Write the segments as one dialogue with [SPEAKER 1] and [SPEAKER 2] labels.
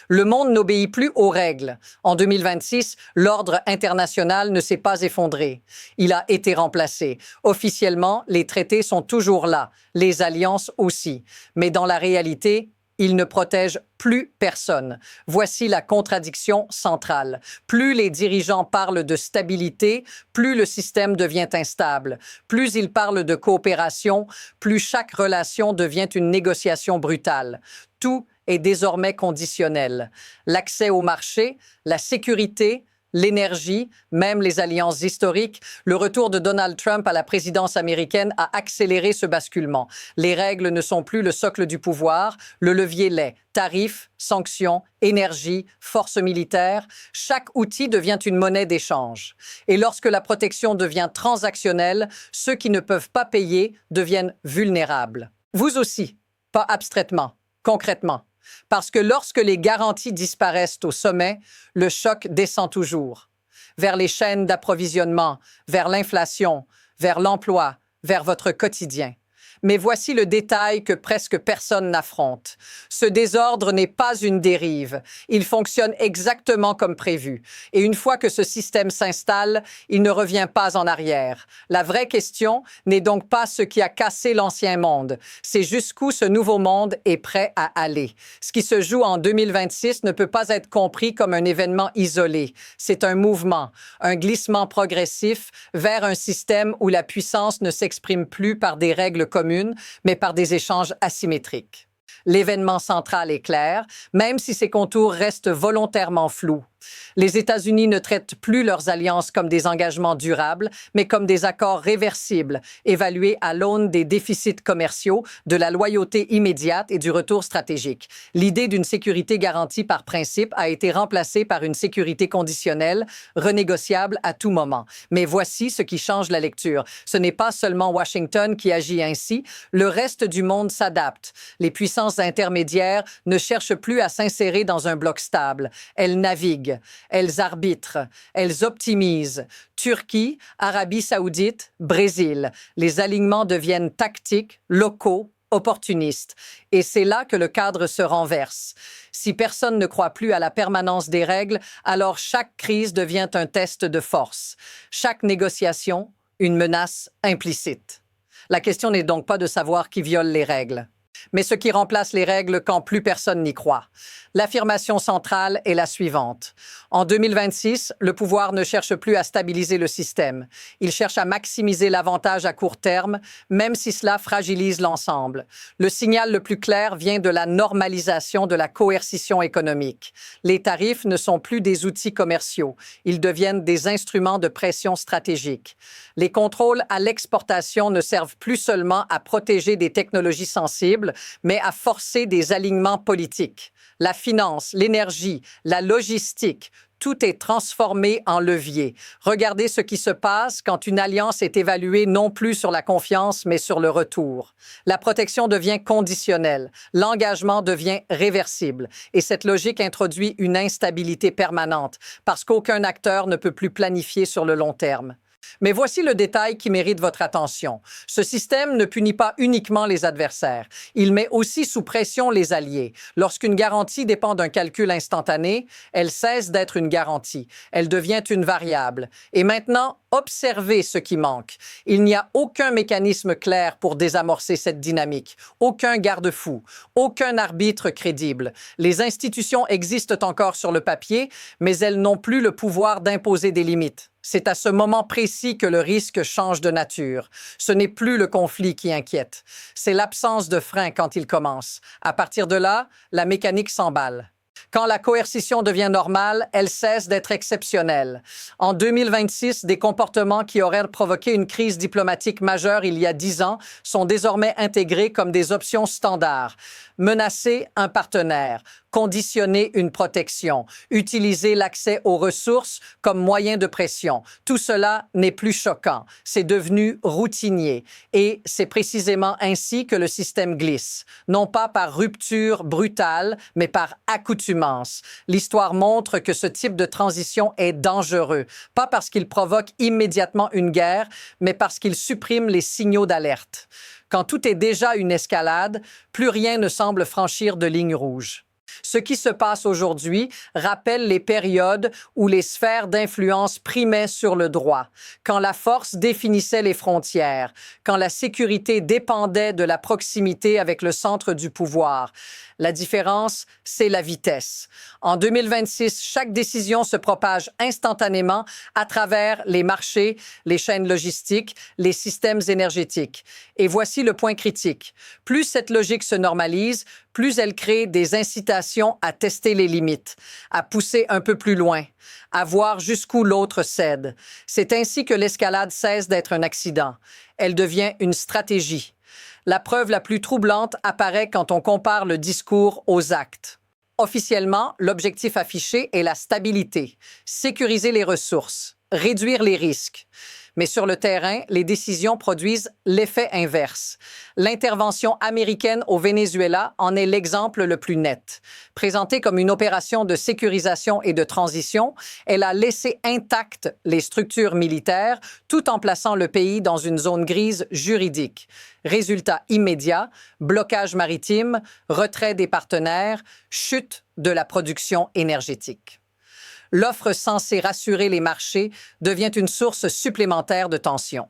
[SPEAKER 1] Le monde n'obéit plus aux règles. En 2026, l'ordre international ne s'est pas effondré. Il a été remplacé. Officiellement, les traités sont toujours là, les alliances aussi. Mais dans la réalité, ils ne protègent plus personne. Voici la contradiction centrale. Plus les dirigeants parlent de stabilité, plus le système devient instable. Plus ils parlent de coopération, plus chaque relation devient une négociation brutale. Tout est désormais conditionnel. L'accès au marché, la sécurité, l'énergie, même les alliances historiques, le retour de Donald Trump à la présidence américaine a accéléré ce basculement. Les règles ne sont plus le socle du pouvoir, le levier l'est. Tarifs, sanctions, énergie, forces militaires, chaque outil devient une monnaie d'échange. Et lorsque la protection devient transactionnelle, ceux qui ne peuvent pas payer deviennent vulnérables. Vous aussi, pas abstraitement, concrètement. Parce que lorsque les garanties disparaissent au sommet, le choc descend toujours. Vers les chaînes d'approvisionnement, vers l'inflation, vers l'emploi, vers votre quotidien. Mais voici le détail que presque personne n'affronte. Ce désordre n'est pas une dérive. Il fonctionne exactement comme prévu. Et une fois que ce système s'installe, il ne revient pas en arrière. La vraie question n'est donc pas ce qui a cassé l'ancien monde. C'est jusqu'où ce nouveau monde est prêt à aller. Ce qui se joue en 2026 ne peut pas être compris comme un événement isolé. C'est un mouvement, un glissement progressif vers un système où la puissance ne s'exprime plus par des règles communes, mais par des échanges asymétriques. L'événement central est clair, même si ses contours restent volontairement flous. Les États-Unis ne traitent plus leurs alliances comme des engagements durables, mais comme des accords réversibles, évalués à l'aune des déficits commerciaux, de la loyauté immédiate et du retour stratégique. L'idée d'une sécurité garantie par principe a été remplacée par une sécurité conditionnelle, renégociable à tout moment. Mais voici ce qui change la lecture. Ce n'est pas seulement Washington qui agit ainsi, le reste du monde s'adapte. Les puissances intermédiaires ne cherchent plus à s'insérer dans un bloc stable. Elles naviguent. Elles arbitrent, elles optimisent. Turquie, Arabie saoudite, Brésil. Les alignements deviennent tactiques, locaux, opportunistes. Et c'est là que le cadre se renverse. Si personne ne croit plus à la permanence des règles, alors chaque crise devient un test de force. Chaque négociation, une menace implicite. La question n'est donc pas de savoir qui viole les règles, mais ce qui remplace les règles quand plus personne n'y croit. L'affirmation centrale est la suivante. En 2026, le pouvoir ne cherche plus à stabiliser le système. Il cherche à maximiser l'avantage à court terme, même si cela fragilise l'ensemble. Le signal le plus clair vient de la normalisation de la coercition économique. Les tarifs ne sont plus des outils commerciaux. Ils deviennent des instruments de pression stratégique. Les contrôles à l'exportation ne servent plus seulement à protéger des technologies sensibles, mais à forcer des alignements politiques. La finance, l'énergie, la logistique, tout est transformé en levier. Regardez ce qui se passe quand une alliance est évaluée non plus sur la confiance, mais sur le retour. La protection devient conditionnelle, l'engagement devient réversible. Et cette logique introduit une instabilité permanente, parce qu'aucun acteur ne peut plus planifier sur le long terme. Mais voici le détail qui mérite votre attention. Ce système ne punit pas uniquement les adversaires. Il met aussi sous pression les alliés. Lorsqu'une garantie dépend d'un calcul instantané, elle cesse d'être une garantie. Elle devient une variable. Et maintenant, observez ce qui manque. Il n'y a aucun mécanisme clair pour désamorcer cette dynamique. Aucun garde-fou. Aucun arbitre crédible. Les institutions existent encore sur le papier, mais elles n'ont plus le pouvoir d'imposer des limites. C'est à ce moment précis que le risque change de nature. Ce n'est plus le conflit qui inquiète. C'est l'absence de frein quand il commence. À partir de là, la mécanique s'emballe. Quand la coercition devient normale, elle cesse d'être exceptionnelle. En 2026, des comportements qui auraient provoqué une crise diplomatique majeure il y a 10 ans sont désormais intégrés comme des options standards. Menacer un partenaire, conditionner une protection, utiliser l'accès aux ressources comme moyen de pression. Tout cela n'est plus choquant. C'est devenu routinier. Et c'est précisément ainsi que le système glisse. Non pas par rupture brutale, mais par accoutumance. L'histoire montre que ce type de transition est dangereux. Pas parce qu'il provoque immédiatement une guerre, mais parce qu'il supprime les signaux d'alerte. Quand tout est déjà une escalade, plus rien ne semble franchir de ligne rouge. Ce qui se passe aujourd'hui rappelle les périodes où les sphères d'influence primaient sur le droit, quand la force définissait les frontières, quand la sécurité dépendait de la proximité avec le centre du pouvoir. La différence, c'est la vitesse. En 2026, chaque décision se propage instantanément à travers les marchés, les chaînes logistiques, les systèmes énergétiques. Et voici le point critique. Plus cette logique se normalise, plus elle crée des incitations à tester les limites, à pousser un peu plus loin, à voir jusqu'où l'autre cède. C'est ainsi que l'escalade cesse d'être un accident. Elle devient une stratégie. La preuve la plus troublante apparaît quand on compare le discours aux actes. Officiellement, l'objectif affiché est la stabilité, sécuriser les ressources, réduire les risques. Mais sur le terrain, les décisions produisent l'effet inverse. L'intervention américaine au Venezuela en est l'exemple le plus net. Présentée comme une opération de sécurisation et de transition, elle a laissé intactes les structures militaires tout en plaçant le pays dans une zone grise juridique. Résultat immédiat, blocage maritime, retrait des partenaires, chute de la production énergétique. L'offre censée rassurer les marchés devient une source supplémentaire de tension.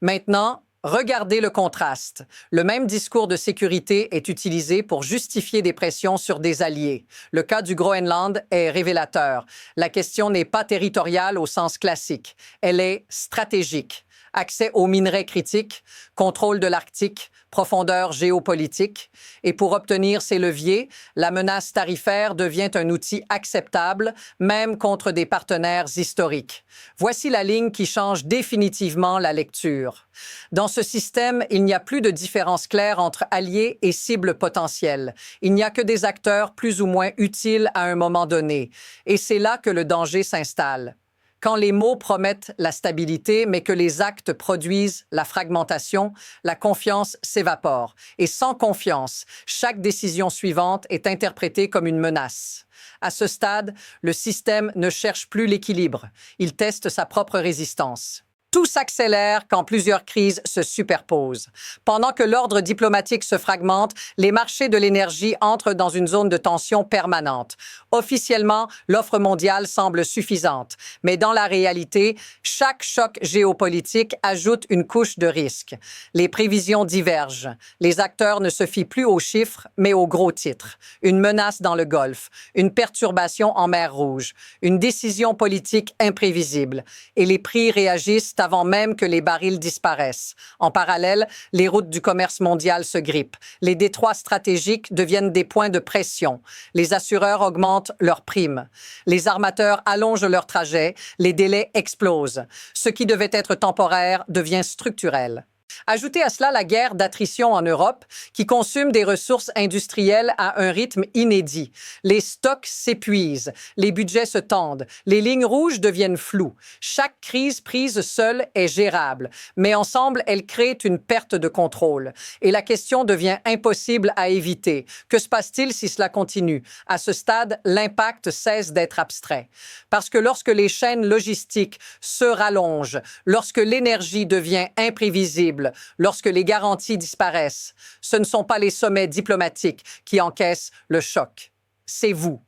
[SPEAKER 1] Maintenant, regardez le contraste. Le même discours de sécurité est utilisé pour justifier des pressions sur des alliés. Le cas du Groenland est révélateur. La question n'est pas territoriale au sens classique. Elle est stratégique. Accès aux minerais critiques, contrôle de l'Arctique, profondeur géopolitique. Et pour obtenir ces leviers, la menace tarifaire devient un outil acceptable, même contre des partenaires historiques. Voici la ligne qui change définitivement la lecture. Dans ce système, il n'y a plus de différence claire entre alliés et cibles potentielles. Il n'y a que des acteurs plus ou moins utiles à un moment donné. Et c'est là que le danger s'installe. Quand les mots promettent la stabilité, mais que les actes produisent la fragmentation, la confiance s'évapore. Et sans confiance, chaque décision suivante est interprétée comme une menace. À ce stade, le système ne cherche plus l'équilibre. Il teste sa propre résistance. Tout s'accélère quand plusieurs crises se superposent. Pendant que l'ordre diplomatique se fragmente, les marchés de l'énergie entrent dans une zone de tension permanente. Officiellement, l'offre mondiale semble suffisante, mais dans la réalité, chaque choc géopolitique ajoute une couche de risque. Les prévisions divergent. Les acteurs ne se fient plus aux chiffres, mais aux gros titres. Une menace dans le Golfe, une perturbation en mer Rouge, une décision politique imprévisible. Et les prix réagissent avant même que les barils disparaissent. En parallèle, les routes du commerce mondial se grippent. Les détroits stratégiques deviennent des points de pression. Les assureurs augmentent leurs primes. Les armateurs allongent leurs trajets. Les délais explosent. Ce qui devait être temporaire devient structurel. Ajoutez à cela la guerre d'attrition en Europe qui consume des ressources industrielles à un rythme inédit. Les stocks s'épuisent, les budgets se tendent, les lignes rouges deviennent floues. Chaque crise prise seule est gérable, mais ensemble, elle crée une perte de contrôle. Et la question devient impossible à éviter. Que se passe-t-il si cela continue? À ce stade, l'impact cesse d'être abstrait. Parce que lorsque les chaînes logistiques se rallongent, lorsque l'énergie devient imprévisible, lorsque les garanties disparaissent, ce ne sont pas les sommets diplomatiques qui encaissent le choc. C'est vous.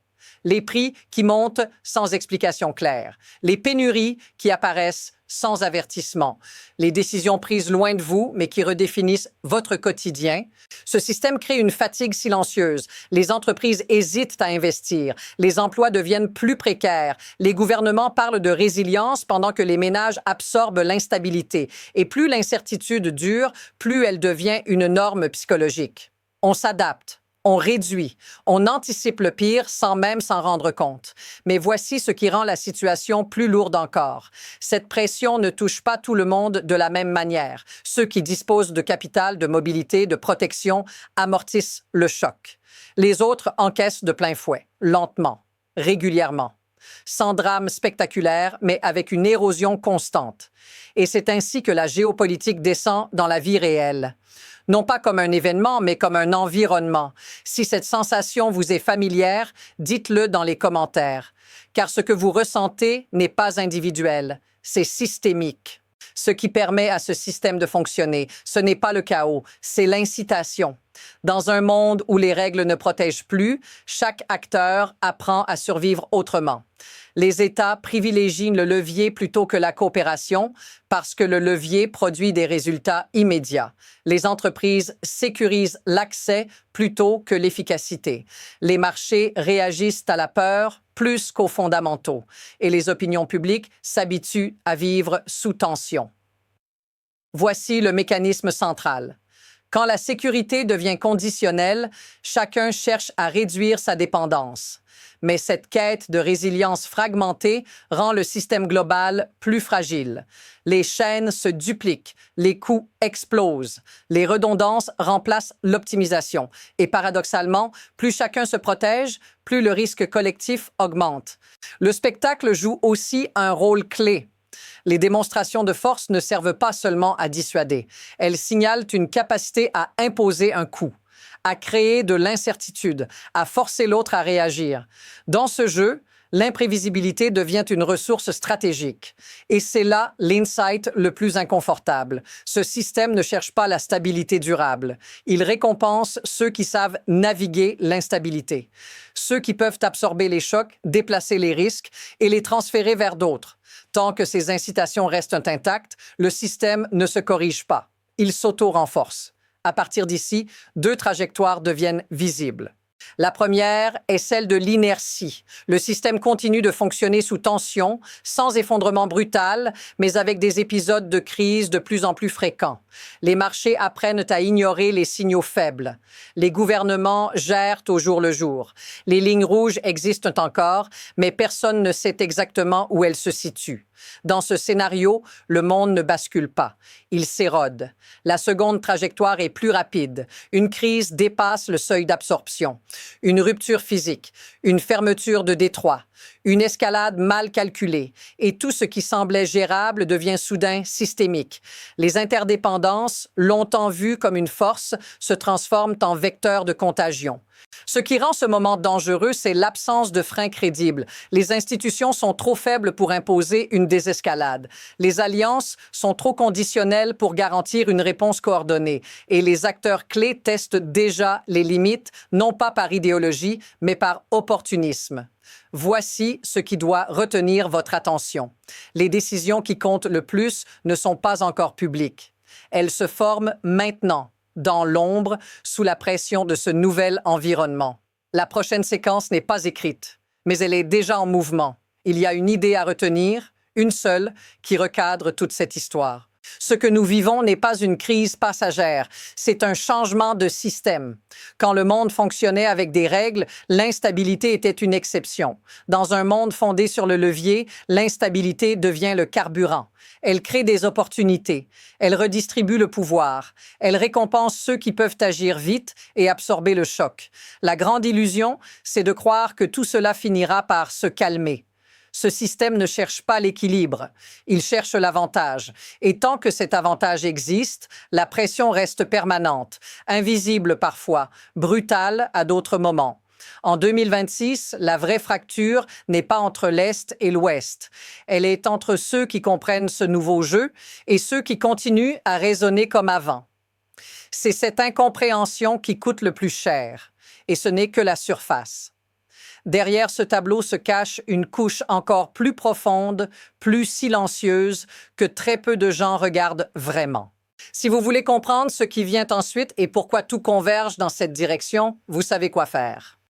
[SPEAKER 1] Les prix qui montent sans explication claire. Les pénuries qui apparaissent sans avertissement. Les décisions prises loin de vous, mais qui redéfinissent votre quotidien. Ce système crée une fatigue silencieuse. Les entreprises hésitent à investir. Les emplois deviennent plus précaires. Les gouvernements parlent de résilience pendant que les ménages absorbent l'instabilité. Et plus l'incertitude dure, plus elle devient une norme psychologique. On s'adapte. On réduit, on anticipe le pire sans même s'en rendre compte. Mais voici ce qui rend la situation plus lourde encore. Cette pression ne touche pas tout le monde de la même manière. Ceux qui disposent de capital, de mobilité, de protection amortissent le choc. Les autres encaissent de plein fouet, lentement, régulièrement. Sans drame spectaculaire, mais avec une érosion constante. Et c'est ainsi que la géopolitique descend dans la vie réelle. Non pas comme un événement, mais comme un environnement. Si cette sensation vous est familière, dites-le dans les commentaires. Car ce que vous ressentez n'est pas individuel, c'est systémique. Ce qui permet à ce système de fonctionner, ce n'est pas le chaos, c'est l'incitation. Dans un monde où les règles ne protègent plus, chaque acteur apprend à survivre autrement. Les États privilégient le levier plutôt que la coopération parce que le levier produit des résultats immédiats. Les entreprises sécurisent l'accès plutôt que l'efficacité. Les marchés réagissent à la peur plus qu'aux fondamentaux. Et les opinions publiques s'habituent à vivre sous tension. Voici le mécanisme central. Quand la sécurité devient conditionnelle, chacun cherche à réduire sa dépendance. Mais cette quête de résilience fragmentée rend le système global plus fragile. Les chaînes se dupliquent, les coûts explosent, les redondances remplacent l'optimisation. Et paradoxalement, plus chacun se protège, plus le risque collectif augmente. Le spectacle joue aussi un rôle clé. Les démonstrations de force ne servent pas seulement à dissuader. Elles signalent une capacité à imposer un coup, à créer de l'incertitude, à forcer l'autre à réagir. Dans ce jeu, l'imprévisibilité devient une ressource stratégique. Et c'est là l'insight le plus inconfortable. Ce système ne cherche pas la stabilité durable. Il récompense ceux qui savent naviguer l'instabilité. Ceux qui peuvent absorber les chocs, déplacer les risques et les transférer vers d'autres. Tant que ces incitations restent intactes, le système ne se corrige pas. Il s'auto-renforce. À partir d'ici, deux trajectoires deviennent visibles. La première est celle de l'inertie. Le système continue de fonctionner sous tension, sans effondrement brutal, mais avec des épisodes de crise de plus en plus fréquents. Les marchés apprennent à ignorer les signaux faibles. Les gouvernements gèrent au jour le jour. Les lignes rouges existent encore, mais personne ne sait exactement où elles se situent. Dans ce scénario, le monde ne bascule pas. Il s'érode. La seconde trajectoire est plus rapide. Une crise dépasse le seuil d'absorption. Une rupture physique, une fermeture de détroit, une escalade mal calculée, et tout ce qui semblait gérable devient soudain systémique. Les interdépendances, longtemps vues comme une force, se transforment en vecteurs de contagion. Ce qui rend ce moment dangereux, c'est l'absence de freins crédibles. Les institutions sont trop faibles pour imposer une désescalade. Les alliances sont trop conditionnelles pour garantir une réponse coordonnée. Et les acteurs clés testent déjà les limites, non pas par idéologie, mais par opportunisme. Voici ce qui doit retenir votre attention. Les décisions qui comptent le plus ne sont pas encore publiques. Elles se forment maintenant, dans l'ombre, sous la pression de ce nouvel environnement. La prochaine séquence n'est pas écrite, mais elle est déjà en mouvement. Il y a une idée à retenir, une seule, qui recadre toute cette histoire. Ce que nous vivons n'est pas une crise passagère, c'est un changement de système. Quand le monde fonctionnait avec des règles, l'instabilité était une exception. Dans un monde fondé sur le levier, l'instabilité devient le carburant. Elle crée des opportunités, elle redistribue le pouvoir, elle récompense ceux qui peuvent agir vite et absorber le choc. La grande illusion, c'est de croire que tout cela finira par se calmer. Ce système ne cherche pas l'équilibre, il cherche l'avantage. Et tant que cet avantage existe, la pression reste permanente, invisible parfois, brutale à d'autres moments. En 2026, la vraie fracture n'est pas entre l'Est et l'Ouest. Elle est entre ceux qui comprennent ce nouveau jeu et ceux qui continuent à raisonner comme avant. C'est cette incompréhension qui coûte le plus cher, et ce n'est que la surface. Derrière ce tableau se cache une couche encore plus profonde, plus silencieuse, que très peu de gens regardent vraiment. Si vous voulez comprendre ce qui vient ensuite et pourquoi tout converge dans cette direction, vous savez quoi faire.